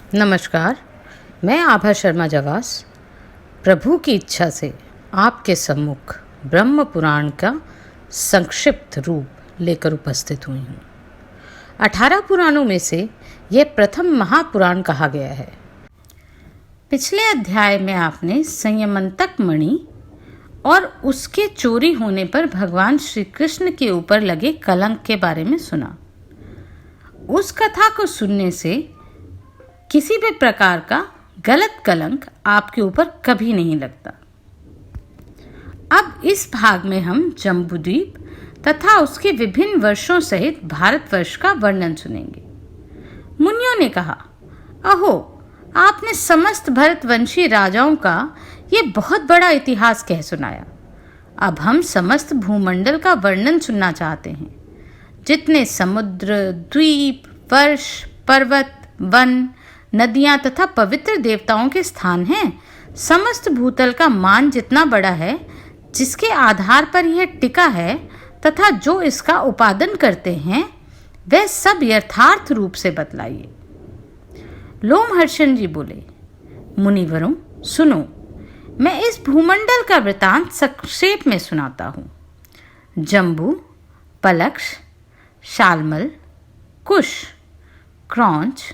नमस्कार, मैं आभा शर्मा जवास प्रभु की इच्छा से आपके सम्मुख ब्रह्म पुराण का संक्षिप्त रूप लेकर उपस्थित हुई हूँ। 18 पुराणों में से यह प्रथम महापुराण कहा गया है। पिछले अध्याय में आपने संयमंतक मणि और उसके चोरी होने पर भगवान श्री कृष्ण के ऊपर लगे कलंक के बारे में सुना। उस कथा को सुनने से किसी भी प्रकार का गलत कलंक आपके ऊपर कभी नहीं लगता। अब इस भाग में हम जम्बूद्वीप तथा उसके विभिन्न वर्षों सहित भारतवर्ष का वर्णन सुनेंगे। मुनियों ने कहा, अहो, आपने समस्त भरतवंशी राजाओं का ये बहुत बड़ा इतिहास कह सुनाया। अब हम समस्त भूमंडल का वर्णन सुनना चाहते हैं। जितने समुद्र, द्वीप, वर्ष, पर्वत, वन, नदियां तथा पवित्र देवताओं के स्थान हैं, समस्त भूतल का मान जितना बड़ा है, जिसके आधार पर यह टिका है तथा जो इसका उपादन करते हैं, वह सब यथार्थ रूप से बतलाइए। लोमहर्षण जी बोले, मुनिवरों सुनो, मैं इस भूमंडल का वृतांत संक्षेप में सुनाता हूँ। जम्बू, पलक्ष, शालमल, कुश, क्रौंच,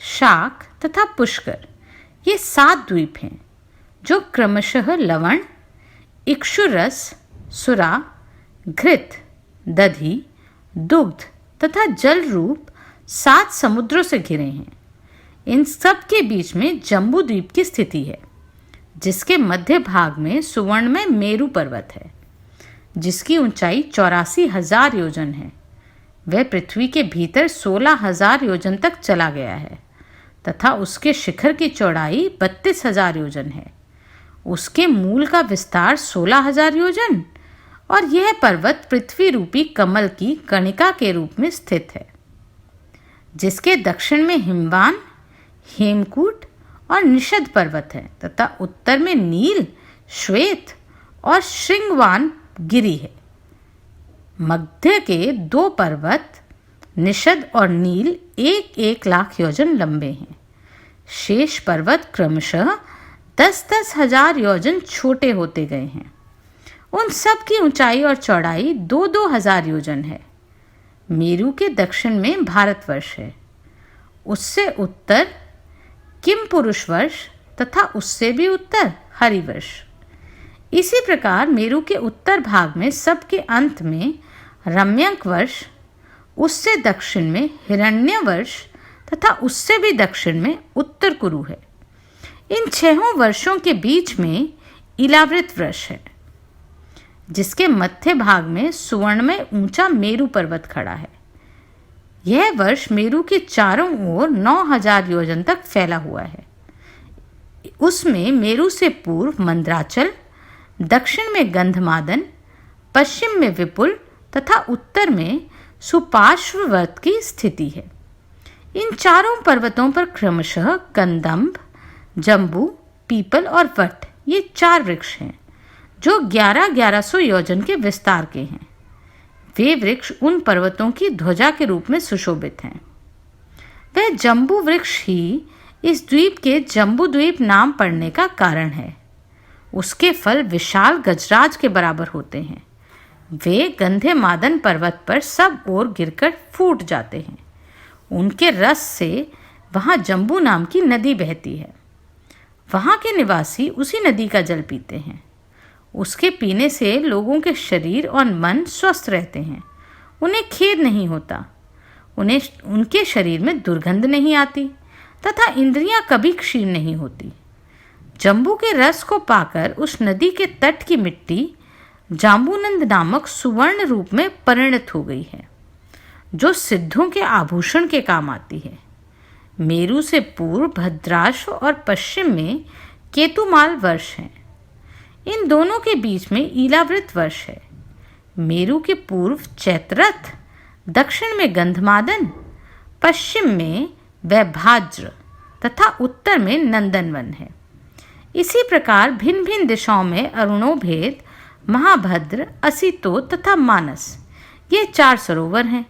शाक तथा पुष्कर ये 7 द्वीप हैं, जो क्रमशः लवण, इक्षुरस, सुरा, घृत, दधि, दुग्ध तथा जल रूप 7 समुद्रों से घिरे हैं। इन सब के बीच में जम्बू द्वीप की स्थिति है, जिसके मध्य भाग में सुवर्ण में मेरु पर्वत है, जिसकी ऊंचाई 84,000 योजन है। वह पृथ्वी के भीतर 16,000 योजन तक चला गया है तथा उसके शिखर की चौड़ाई 32,000 योजन है। उसके मूल का विस्तार 16,000 योजन और यह पर्वत पृथ्वी रूपी कमल की कणिका के रूप में स्थित है, जिसके दक्षिण में हिमवान, हेमकूट और निषद पर्वत है तथा उत्तर में नील, श्वेत और श्रृंगवान गिरी है। मध्य के 2 पर्वत निषद और नील 1-1 लाख योजन लंबे हैं। शेष पर्वत क्रमशः 10-10 हजार योजन छोटे होते गए हैं। उन सब की ऊंचाई और चौड़ाई 2-2 हजार योजन है। मेरु के दक्षिण में भारतवर्ष है, उससे उत्तर किम पुरुष वर्ष तथा उससे भी उत्तर हरिवर्ष। इसी प्रकार मेरु के उत्तर भाग में सबके अंत में रम्यक वर्ष, उससे दक्षिण में हिरण्य वर्ष तथा उससे भी दक्षिण में उत्तर कुरु है। इन 6 वर्षों के बीच में इलावृत वर्ष है, जिसके मध्य भाग में सुवर्ण में ऊंचा मेरु पर्वत खड़ा है। यह वर्ष मेरु के चारों ओर 9,000 योजन तक फैला हुआ है। उसमें मेरु से पूर्व मंदराचल, दक्षिण में गंधमादन, पश्चिम में विपुल तथा उत्तर में सुपार्श्ववर्त की स्थिति है। इन चारों पर्वतों पर क्रमशः कंदम्ब, जम्बू, पीपल और वट ये 4 वृक्ष हैं, जो 1100 योजन के विस्तार के हैं। वे वृक्ष उन पर्वतों की ध्वजा के रूप में सुशोभित हैं। वह जम्बू वृक्ष ही इस द्वीप के जम्बू द्वीप नाम पड़ने का कारण है। उसके फल विशाल गजराज के बराबर होते हैं। वे गंधमादन पर्वत पर सब ओर गिरकर फूट जाते हैं। उनके रस से वहाँ जम्बू नाम की नदी बहती है। वहाँ के निवासी उसी नदी का जल पीते हैं। उसके पीने से लोगों के शरीर और मन स्वस्थ रहते हैं। उन्हें खेद नहीं होता, उनके शरीर में दुर्गंध नहीं आती तथा इंद्रियां कभी क्षीण नहीं होती। जम्बू के रस को पाकर उस नदी के तट की मिट्टी जाम्बूनंद नामक सुवर्ण रूप में परिणत हो गई है, जो सिद्धों के आभूषण के काम आती है। मेरु से पूर्व भद्राश्व और पश्चिम में केतुमाल वर्ष है। इन दोनों के बीच में ईलावृत वर्ष है। मेरु के पूर्व चैत्ररथ, दक्षिण में गंधमादन, पश्चिम में वैभाज्र तथा उत्तर में नंदनवन है। इसी प्रकार भिन्न भिन्न दिशाओं में अरुणोभेद, महाभद्र, असितो तथा मानस ये 4 सरोवर हैं,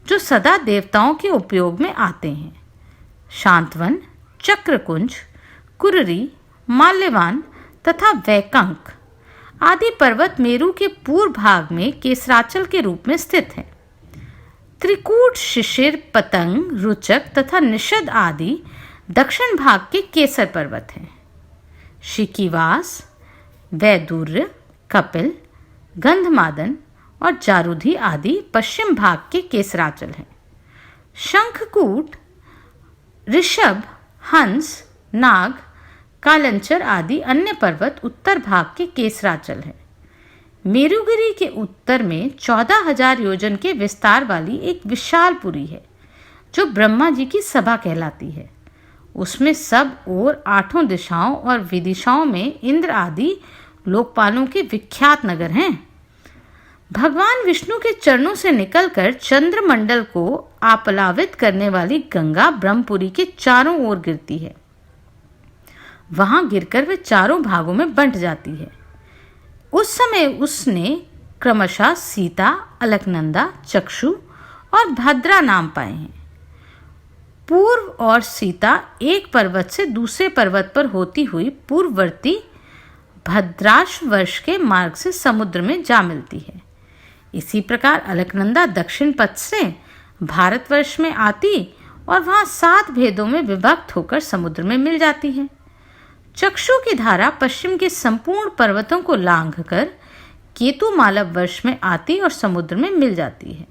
जो सदा देवताओं के उपयोग में आते हैं। शांतवन, चक्रकुंज, कुररी, माल्यवान तथा वैकंक आदि पर्वत मेरु के पूर्व भाग में केसराचल के रूप में स्थित हैं। त्रिकूट, शिशिर, पतंग, रुचक तथा निषद आदि दक्षिण भाग के केसर पर्वत हैं। शिकीवास, वैदुर्य, कपिल, गंधमादन और जारुधि आदि पश्चिम भाग के केसराचल हैं। शंखकूट, ऋषभ, हंस, नाग, कालंचर आदि अन्य पर्वत उत्तर भाग के केसराचल हैं। मेरुगिरी के उत्तर में 14,000 योजन के विस्तार वाली एक विशाल पुरी है जो ब्रह्मा जी की सभा कहलाती है। उसमें सब ओर 8 दिशाओं और विदिशाओं में इंद्र आदि लोकपालों के विख्यात नगर हैं। भगवान विष्णु के चरणों से निकलकर चंद्रमंडल को आप्लावित करने वाली गंगा ब्रह्मपुरी के चारों ओर गिरती है। वहां गिरकर वे चारों भागों में बंट जाती है। उस समय उसने क्रमशः सीता, अलकनंदा, चक्षु और भद्रा नाम पाए हैं। पूर्व और सीता एक पर्वत से दूसरे पर्वत पर होती हुई पूर्ववर्ती भद्राश्व वर्ष के मार्ग से समुद्र में जा मिलती है। इसी प्रकार अलकनंदा दक्षिण पथ से भारतवर्ष में आती और वहां 7 भेदों में विभक्त होकर समुद्र में मिल जाती है। चक्षु की धारा पश्चिम के संपूर्ण पर्वतों को लांघकर केतु मालव वर्ष में आती और समुद्र में मिल जाती है।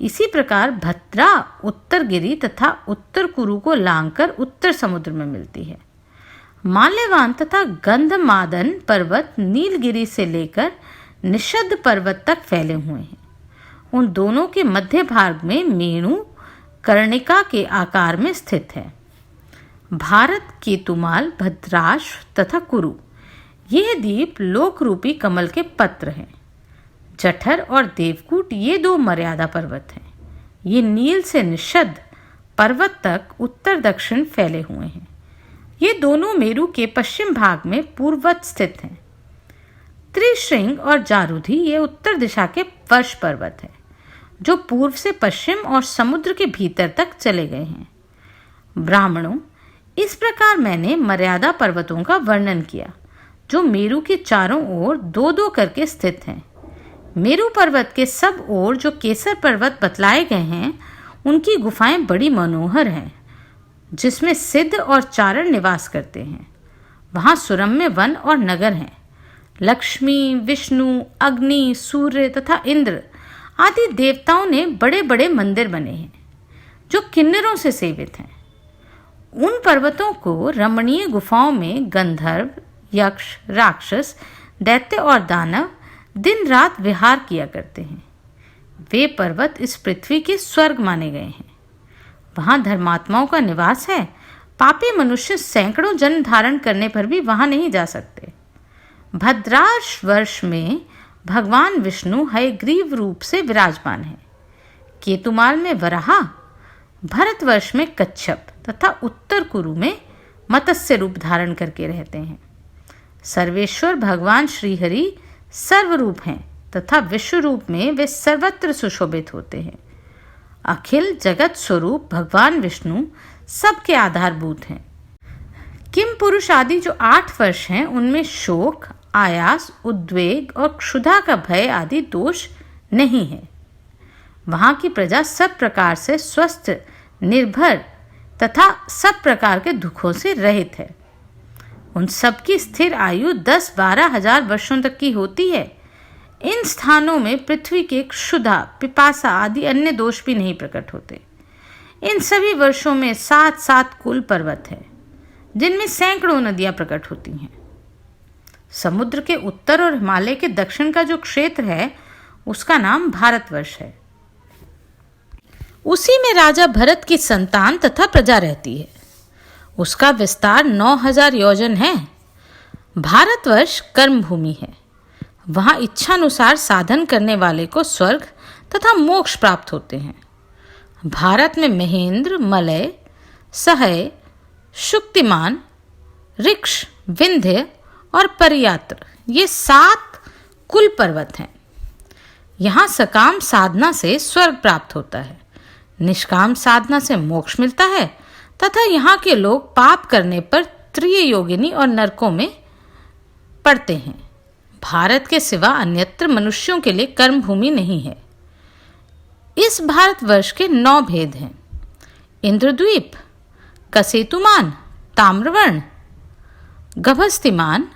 इसी प्रकार भद्रा उत्तर गिरी तथा उत्तर कुरु को लांघकर उत्तर समुद्र में मिलती है। माल्यवान तथा गंधमादन पर्वत नीलगिरी से लेकर निषद पर्वत तक फैले हुए हैं। उन दोनों के मध्य भाग में मेणु कर्णिका के आकार में स्थित है। भारत, केतुमाल, भद्राश्व तथा कुरु ये द्वीप लोक रूपी कमल के पत्र हैं। जठर और देवकूट ये 2 मर्यादा पर्वत हैं। ये नील से निषद पर्वत तक उत्तर दक्षिण फैले हुए हैं। ये दोनों मेरु के पश्चिम भाग में पूर्ववत स्थित हैं। त्रिशृंग और जारुधि ये उत्तर दिशा के वर्ष पर्वत हैं जो पूर्व से पश्चिम और समुद्र के भीतर तक चले गए हैं। ब्राह्मणों, इस प्रकार मैंने मर्यादा पर्वतों का वर्णन किया जो मेरु के चारों ओर 2-2 करके स्थित हैं। मेरु पर्वत के सब ओर जो केसर पर्वत बतलाए गए हैं उनकी गुफाएं बड़ी मनोहर हैं जिसमें सिद्ध और चारण निवास करते हैं। वहां सुरम्य वन और नगर हैं। लक्ष्मी, विष्णु, अग्नि, सूर्य तथा इंद्र आदि देवताओं ने बड़े बड़े मंदिर बने हैं जो किन्नरों से सेवित हैं। उन पर्वतों को रमणीय गुफाओं में गंधर्व, यक्ष, राक्षस, दैत्य और दानव दिन रात विहार किया करते हैं। वे पर्वत इस पृथ्वी के स्वर्ग माने गए हैं। वहां धर्मात्माओं का निवास है। पापी मनुष्य सैकड़ों जन्म धारण करने पर भी वहां नहीं जा सकते। भद्राश वर्ष में भगवान विष्णु हयग्रीव रूप से विराजमान है। केतुमाल में वराहा, भरतवर्ष में कच्छप तथा उत्तर कुरु में मत्स्य रूप धारण करके रहते हैं। सर्वेश्वर भगवान श्रीहरि सर्वरूप हैं तथा विश्व रूप में वे सर्वत्र सुशोभित होते हैं। अखिल जगत स्वरूप भगवान विष्णु सबके आधारभूत हैं। किम पुरुष आदि जो 8 वर्ष हैं उनमें शोक, आयास, उद्वेग और क्षुधा का भय आदि दोष नहीं है। वहां की प्रजा सब प्रकार से स्वस्थ, निर्भर तथा सब प्रकार के दुखों से रहित है। उन सबकी स्थिर आयु 10-12 हजार वर्षों तक की होती है। इन स्थानों में पृथ्वी के क्षुधा, पिपासा आदि अन्य दोष भी नहीं प्रकट होते। इन सभी वर्षों में 7-7 कुल पर्वत है जिनमें सैकड़ों नदियां प्रकट होती हैं। समुद्र के उत्तर और हिमालय के दक्षिण का जो क्षेत्र है उसका नाम भारतवर्ष है। उसी में राजा भरत की संतान तथा प्रजा रहती है। उसका विस्तार 9000 योजन है। भारतवर्ष कर्म भूमि है। वहां इच्छानुसार साधन करने वाले को स्वर्ग तथा मोक्ष प्राप्त होते हैं। भारत में महेंद्र, मलय, सहय, शुक्तिमान, ऋक्ष, विंध्य और परियात्र ये 7 कुल पर्वत हैं। यहाँ सकाम साधना से स्वर्ग प्राप्त होता है, निष्काम साधना से मोक्ष मिलता है तथा यहाँ के लोग पाप करने पर त्रियोगिनी और नरकों में पड़ते हैं। भारत के सिवा अन्यत्र मनुष्यों के लिए कर्म भूमि नहीं है। इस भारतवर्ष के 9 भेद हैं। इंद्रद्वीप, कसेतुमान, ताम्रवर्ण, गभस्तिमान,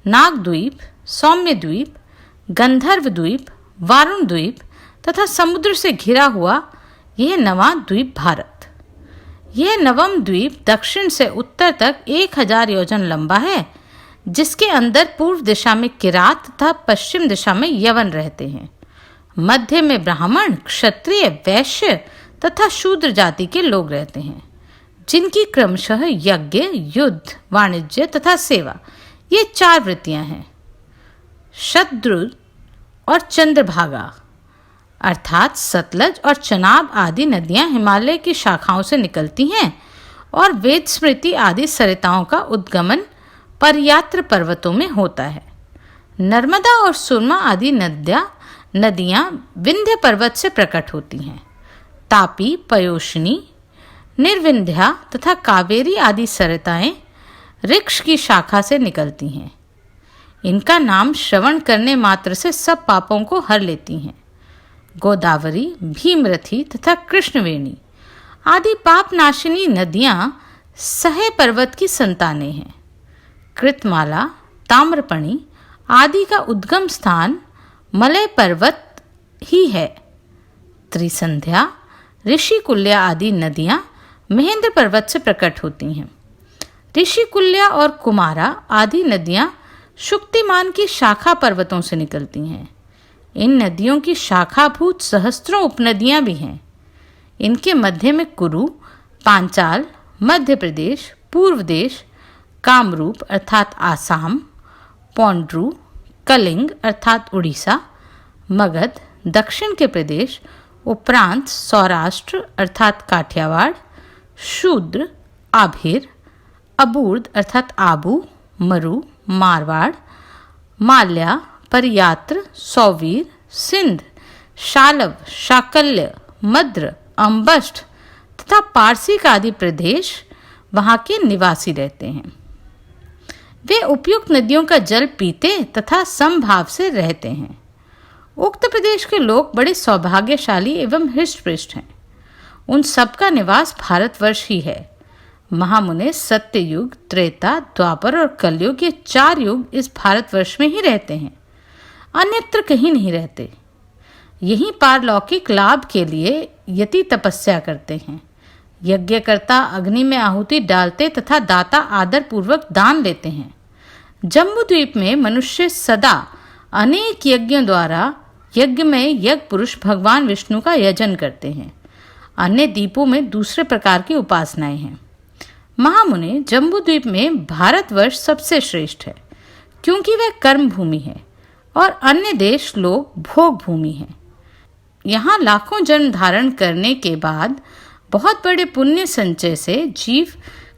नागद्वीप, सौम्य द्वीप, गंधर्व द्वीप, वारुण द्वीप तथा समुद्र से घिरा हुआ यह 9वां द्वीप भारत। यह 9वां द्वीप दक्षिण से उत्तर तक 1000 योजन लंबा है, जिसके अंदर पूर्व दिशा में किरात तथा पश्चिम दिशा में यवन रहते हैं। मध्य में ब्राह्मण, क्षत्रिय, वैश्य तथा शूद्र जाति के लोग रहते हैं, जिनकी क्रमशः यज्ञ, युद्ध, वाणिज्य तथा सेवा ये 4 वृत्तियां हैं। शतद्रु और चंद्रभागा अर्थात सतलज और चनाब आदि नदियां हिमालय की शाखाओं से निकलती हैं और वेद स्मृति आदि सरिताओं का उद्गमन परयात्र पर्वतों में होता है। नर्मदा और सुरमा आदि नदियां विंध्य पर्वत से प्रकट होती हैं। तापी, पयोष्णी, निर्विंध्या तथा कावेरी आदि सरिताएं ऋक्ष की शाखा से निकलती हैं। इनका नाम श्रवण करने मात्र से सब पापों को हर लेती हैं। गोदावरी, भीमरथी तथा कृष्णवेणी आदि पापनाशिनी नदियां सहे पर्वत की संतानें हैं। कृतमाला, ताम्रपणी आदि का उद्गम स्थान मलय पर्वत ही है। त्रिसंध्या, ऋषिकुल्या आदि नदियां महेंद्र पर्वत से प्रकट होती हैं। ऋषिकुल्या और कुमारा आदि नदियां शुक्तिमान की शाखा पर्वतों से निकलती हैं। इन नदियों की शाखाभूत सहस्त्रों उपनदियां भी हैं। इनके मध्य में कुरु, पांचाल, मध्य प्रदेश, पूर्व देश, कामरूप अर्थात आसाम, पौंड्रू, कलिंग अर्थात उड़ीसा, मगध दक्षिण के प्रदेश, उपरांत सौराष्ट्र अर्थात काठियावाड़, शूद्र, आभिर, अबूर्द अर्थात आबू, मरु, मारवाड़, माल्या, परयात्र, सौवीर, सिंध, शालव, शाकल्य, मद्र, अम्बष्ठ तथा पारसिक आदि प्रदेश वहाँ के निवासी रहते हैं। वे उपयुक्त नदियों का जल पीते तथा समभाव से रहते हैं। उक्त प्रदेश के लोग बड़े सौभाग्यशाली एवं हृष्ट-पुष्ट हैं। उन सबका निवास भारतवर्ष ही है। महामुने सत्ययुग, त्रेता, द्वापर और कलयुग ये 4 युग इस भारतवर्ष में ही रहते हैं, अन्यत्र कहीं नहीं रहते। यहीं पारलौकिक लाभ के लिए यति तपस्या करते हैं। यज्ञकर्ता अग्नि में आहुति डालते तथा दाता आदर पूर्वक दान लेते हैं। जम्बूद्वीप में मनुष्य सदा अनेक यज्ञों द्वारा यज्ञ में यज्ञ पुरुष भगवान विष्णु का यजन करते हैं। अन्य द्वीपों में दूसरे प्रकार की उपासनाएं हैं। महामुने, जम्बूद्वीप में भारतवर्ष सबसे श्रेष्ठ है, क्योंकि वह कर्म भूमि है और अन्य देश लोग भोग भूमि है। यहाँ लाखों जन्म धारण करने के बाद बहुत बड़े पुण्य संचय से जीव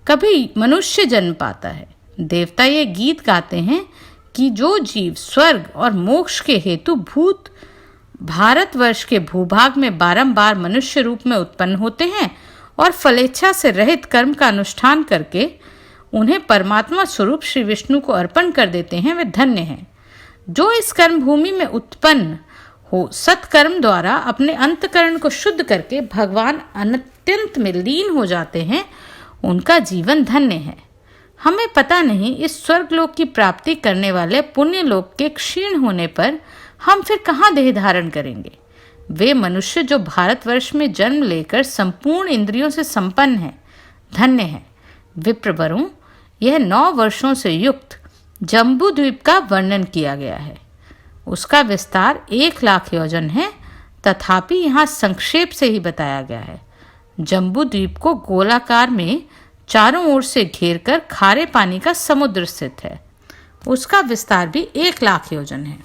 कभी मनुष्य जन्म पाता है। देवता ये गीत गाते हैं कि जो जीव स्वर्ग और मोक्ष के हेतु भूत भारतवर्ष के भूभाग में बारंबार मनुष्य रूप में उत्पन्न होते हैं और फलेच्छा से रहित कर्म का अनुष्ठान करके उन्हें परमात्मा स्वरूप श्री विष्णु को अर्पण कर देते हैं, वे धन्य हैं। जो इस कर्म भूमि में उत्पन्न हो सत्कर्म द्वारा अपने अंतकरण को शुद्ध करके भगवान अत्यंत में लीन हो जाते हैं, उनका जीवन धन्य है। हमें पता नहीं इस स्वर्गलोक की प्राप्ति करने वाले पुण्य लोक के क्षीण होने पर हम फिर कहाँ देह धारण करेंगे। वे मनुष्य जो भारतवर्ष में जन्म लेकर संपूर्ण इंद्रियों से संपन्न है, धन्य है। विप्रवरों, यह 9 वर्षों से युक्त जम्बूद्वीप का वर्णन किया गया है। उसका विस्तार 1 लाख योजन है, तथापि यहाँ संक्षेप से ही बताया गया है। जम्बूद्वीप को गोलाकार में चारों ओर से घेरकर खारे पानी का समुद्र स्थित है। उसका विस्तार भी 1 लाख योजन है।